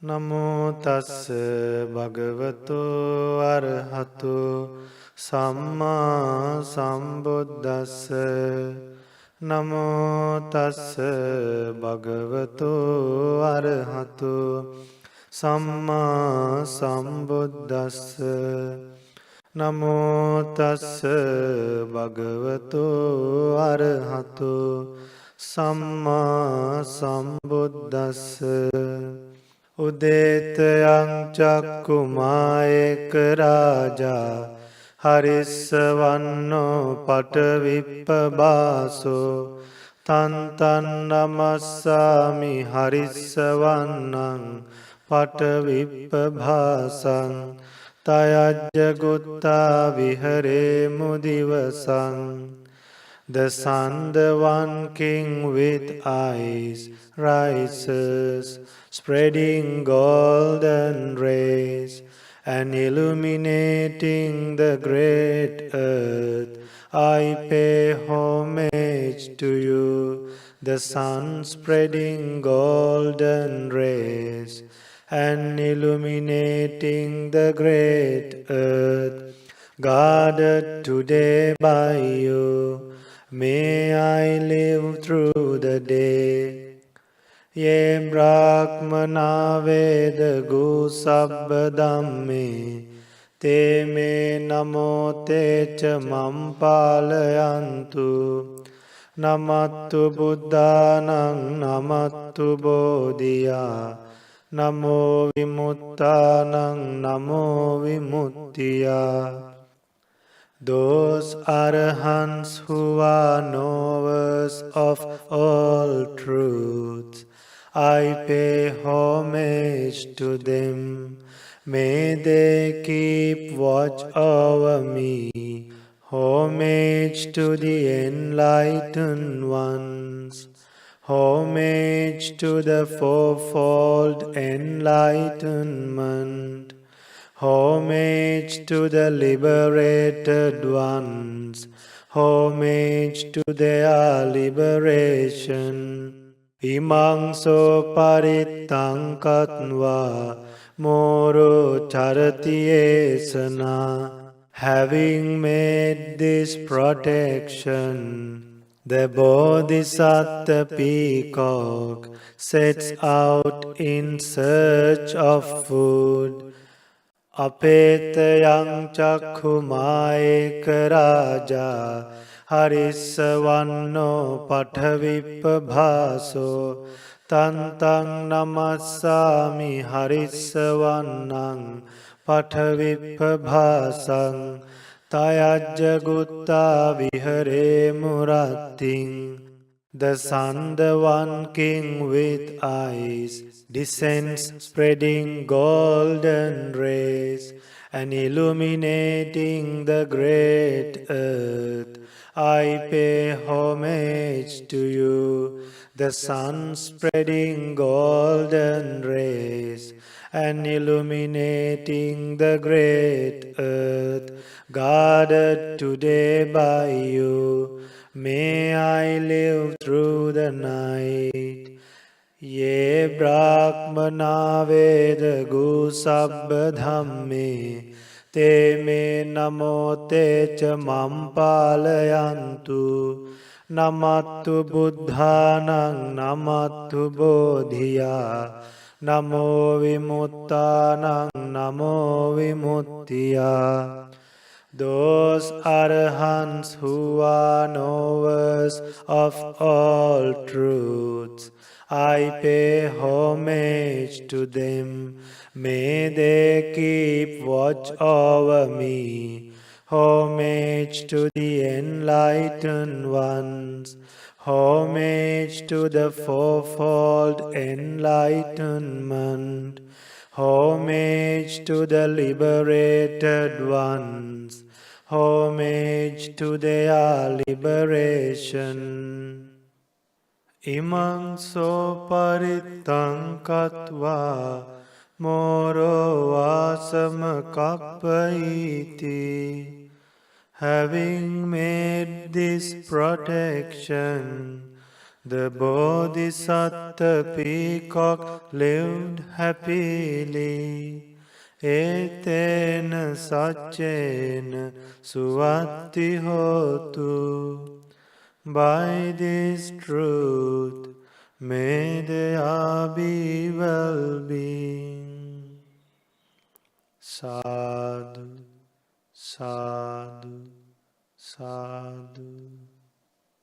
නමෝ තස්ස භගවතු අරහතු සම්මා සම්බුද්දස්ස නමෝ තස්ස භගවතු අරහතු සම්මා සම්බුද්දස්ස නමෝ තස්ස භගවතු අරහතු සම්මා සම්බුද්දස්ස උදේතයං චක්කුමායක රාජා හරිස්සවන්නෝ පටවිප්පබාසෝ තන්තන් නමස්සාමි හරිස්සවන්නං පටවිප්පභාසං තයජ්ජගුත්තා විහරේ මුදිවසං. The sun, the one king with eyes, rises, spreading golden rays and illuminating the great earth. I pay homage to you, the sun spreading golden rays and illuminating the great earth, guarded today by you. May I live through the day. Ye brahmana veda gu sabba dhamme te me namo te cha mampalayantu namattu buddhanang namattu bodhiya namo vimuttanang namo vimuttiya. Those arahants who are knowers of all truths, I pay homage to them. May they keep watch over me. Homage to the enlightened ones. Homage to the fourfold enlightenment. Homage to the liberated ones. Homage to their liberation. Imang so parittang katva moro charati esana. Having made this protection, the Bodhisattva peacock sets out in search of food. Apetayang chakhumayeka raja harissavanno pathavippabhaso tantang namassami harissavannang pathavippabhasang tayajjagutta vihare muratting. The sun, the one king with eyes, descends spreading golden rays and illuminating the great earth. I pay homage to you, the sun spreading golden rays and illuminating the great earth, guarded today by you. May I live through the night. Ye brahmana veda gu sabba dhamme te me namo te cha mampalayantu namattu buddhanang namattu bodhiya namo vimuttanang namo vimuttiya. Those arahants who are knowers of all truths, I pay homage to them. May they keep watch over me. Homage to the enlightened ones. Homage to the fourfold enlightenment. Homage to the liberated ones. Homage to their liberation. Imang so parittang katva moro vasama kappaiti. Having made this protection, The Bodhisattva peacock lived happily. Etena saccena suvatti hotu. By this truth may there be well-being. Sadhu, sadhu, sadhu.